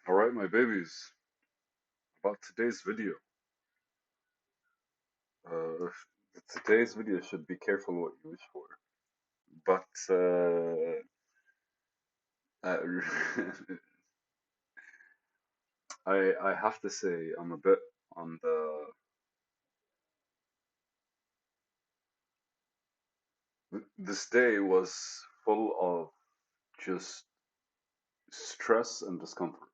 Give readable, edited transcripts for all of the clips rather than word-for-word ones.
All right, my babies, about today's video. Uh, today's video should be careful what you wish for, but uh, I have to say I'm a bit on the. This day was full of just stress and discomfort,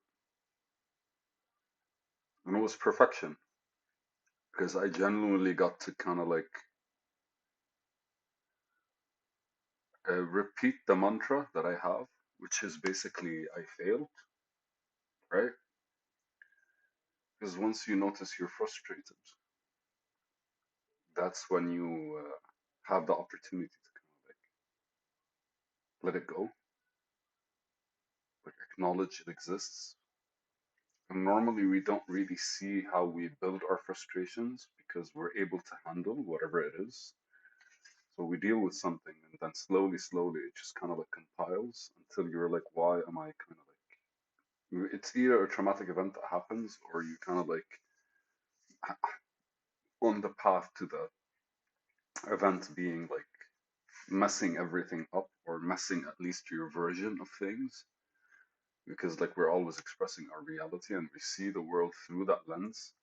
and it was perfection because I genuinely got to kind of like repeat the mantra that I have, which is basically I failed, right? Because once you notice you're frustrated, that's when you have the opportunity to kind of like let it go, like acknowledge it exists. And normally we don't really see how we build our frustrations because we're able to handle whatever it is. So we deal with something and then slowly it just kind of like compiles until you're like, why am I kind of like, it's either a traumatic event that happens or you kind of like on the path to the event being like messing everything up or messing at least your version of things because like we're always expressing our reality and we see the world through that lens.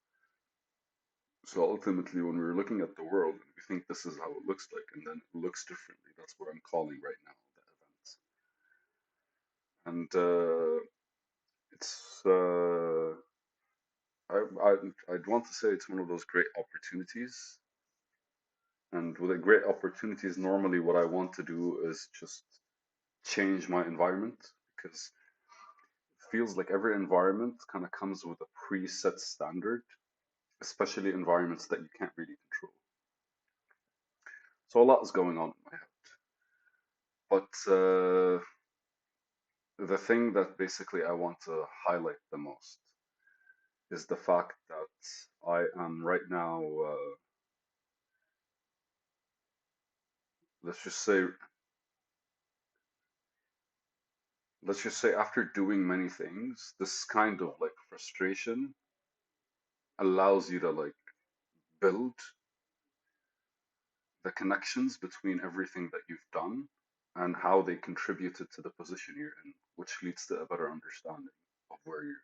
So ultimately when we're looking at the world we think this is how it looks like and then it looks differently. That's what I'm calling right now the events. And it's I I'd want to say it's one of those great opportunities. And with a great opportunities, normally what I want to do is just change my environment because it feels like every environment kind of comes with a preset standard, especially environments that you can't really control. So a lot is going on in my head. But the thing that basically I want to highlight the most is the fact that I am right now, let's just say, let's just say after doing many things, this kind of like frustration allows you to like build the connections between everything that you've done and how they contributed to the position you're in, which leads to a better understanding of where you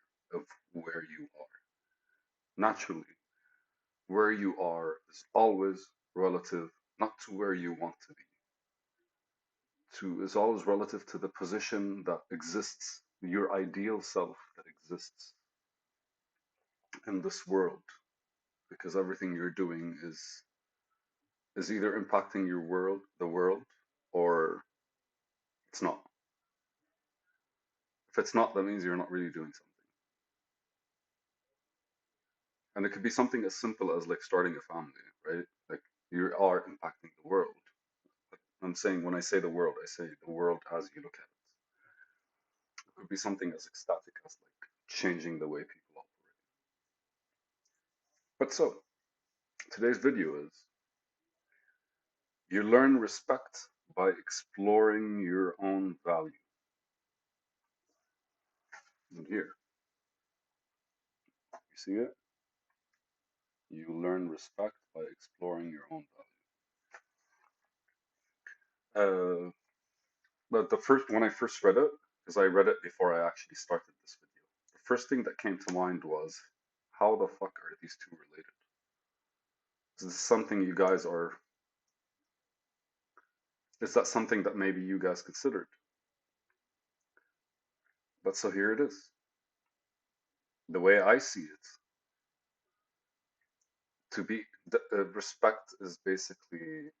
are. Naturally, where you are is always relative, not to where you want to be, to is always relative to the position that exists, your ideal self that exists in this world, because everything you're doing is either impacting the world, or it's not. If it's not, that means you're not really doing something. And it could be something as simple as like starting a family, right? Like you are impacting the world. I'm saying when I say the world, I say the world as you look at it. It could be something as ecstatic as like changing the way people operate. But so, today's video is you learn respect by exploring your own value. And here, you see it? You learn respect by exploring your own value. But the first, when I first read it, because I read it before I actually started this video, the first thing that came to mind was, how the fuck are these two related? Is this something you guys are, is that something that maybe you guys considered? But so here it is. The way I see it, to be, respect is basically,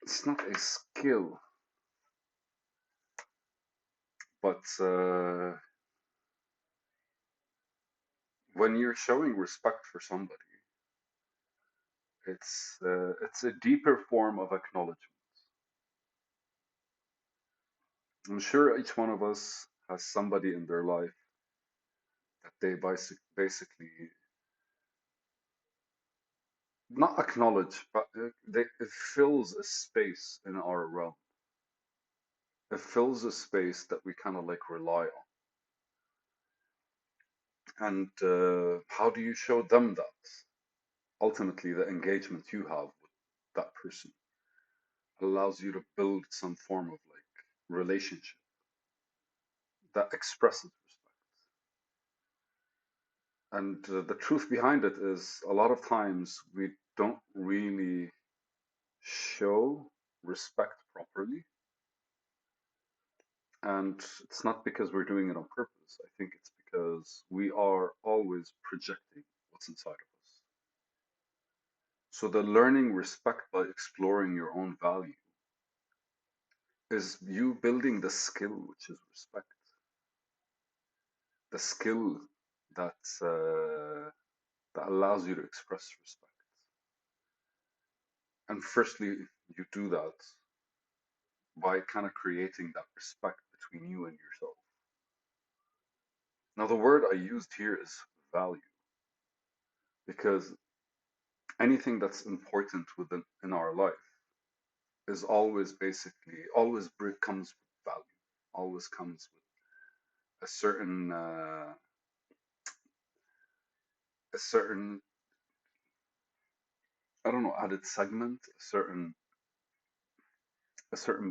it's not a skill, but when you're showing respect for somebody, it's a deeper form of acknowledgement. I'm sure each one of us has somebody in their life that they basically not acknowledge, but it fills a space in our realm. it fills a space that we kind of like rely on. And how do you show them that? Ultimately, the engagement you have with that person allows you to build some form of like relationship that expresses respect. And the truth behind it is a lot of times we don't really show respect properly. And it's not because we're doing it on purpose. I think it's because we are always projecting what's inside of us. So the learning respect by exploring your own value is you building the skill, which is respect, the skill that that allows you to express respect. And firstly, you do that by kind of creating that respect between you and yourself. Now, the word I used here is value, because anything that's important within in our life is always basically always comes with value, always comes with a certain I don't know added segment, a certain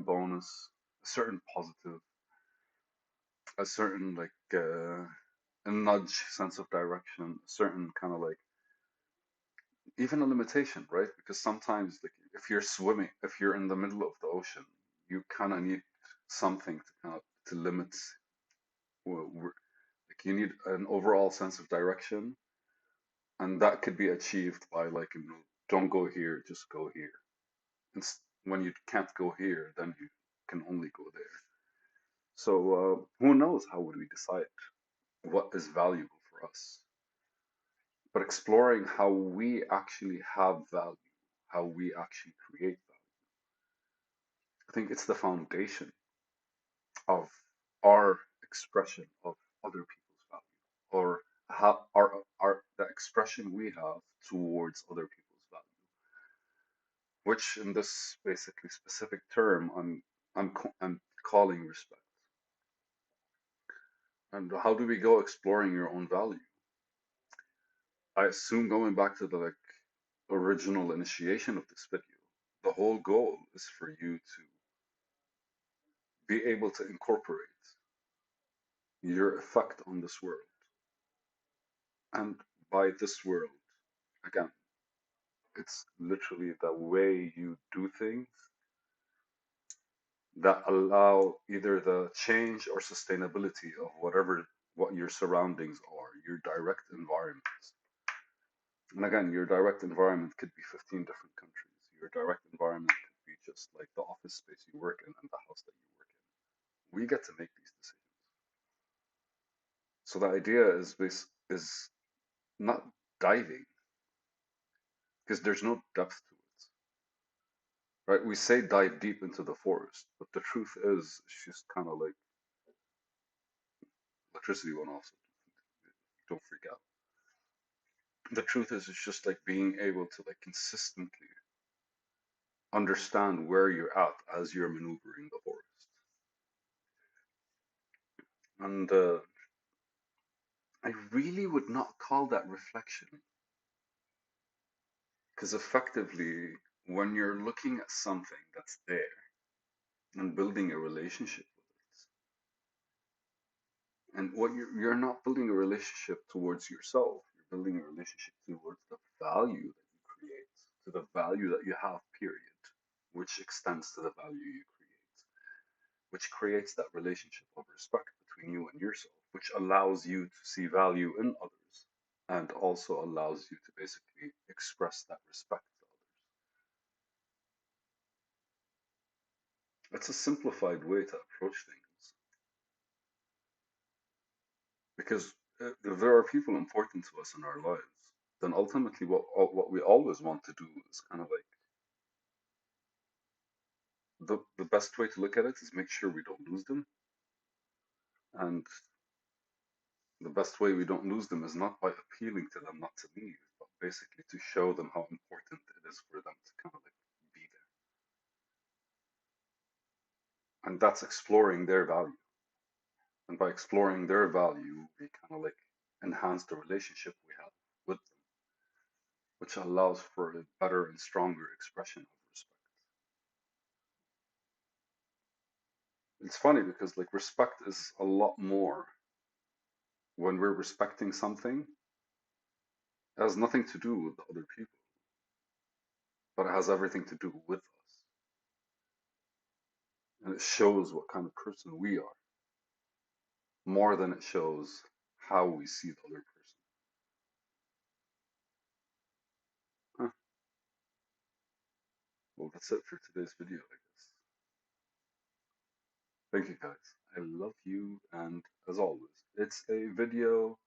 bonus, a certain positive, a certain like a nudge sense of direction, a certain kind of like even a limitation, right? Because sometimes like if you're swimming, if you're in the middle of the ocean, you kind of need something to kind of to limit like you need an overall sense of direction, and that could be achieved by like don't go here, just go here. And when you can't go here, then you can only go there. So who knows how would we decide what is valuable for us? But exploring how we actually have value, how we actually create value, I think it's the foundation of our expression of other people's value, or how our the expression we have towards other people's value, which in this basically specific term I'm calling respect. And how do we go exploring your own value? I assume going back to the like original initiation of this video, the whole goal is for you to be able to incorporate your effect on this world. And by this world, again, it's literally the way you do things that allow either the change or sustainability of what your surroundings are, your direct environment. And again, your direct environment could be 15 different countries. Your direct environment could be just like the office space you work in and the house that you work in. We get to make these decisions. So the idea is not diving because there's no depth to it, right? We say dive deep into the forest, but the truth is it's just kind of like electricity went off, so don't freak out. The truth is it's just like being able to like consistently understand where you're at as you're maneuvering the forest. And I really would not call that reflection because effectively, when you're looking at something that's there and building a relationship with it, and what you're not building a relationship towards yourself, you're building a relationship towards the value that you create, to the value that you have, period, which extends to the value you create, which creates that relationship of respect between you and yourself, which allows you to see value in others and also allows you to basically express that respect to others. It's a simplified way to approach things because if there are people important to us in our lives, then ultimately what we always want to do is kind of like the best way to look at it is make sure we don't lose them. And the best way we don't lose them is not by appealing to them not to leave, but basically to show them how important it is for them to kind of like be And that's exploring their value. And by exploring their value, we kind of like enhance the relationship we have with them, which allows for a better and stronger expression of respect. It's funny because like respect is a lot more when we're respecting something. It has nothing to do with the other people, but it has everything to do with us. And it shows what kind of person we are more than it shows how we see the other person. Huh. Well, that's it for today's video, I guess. Thank you guys. I love you, and as always, it's a video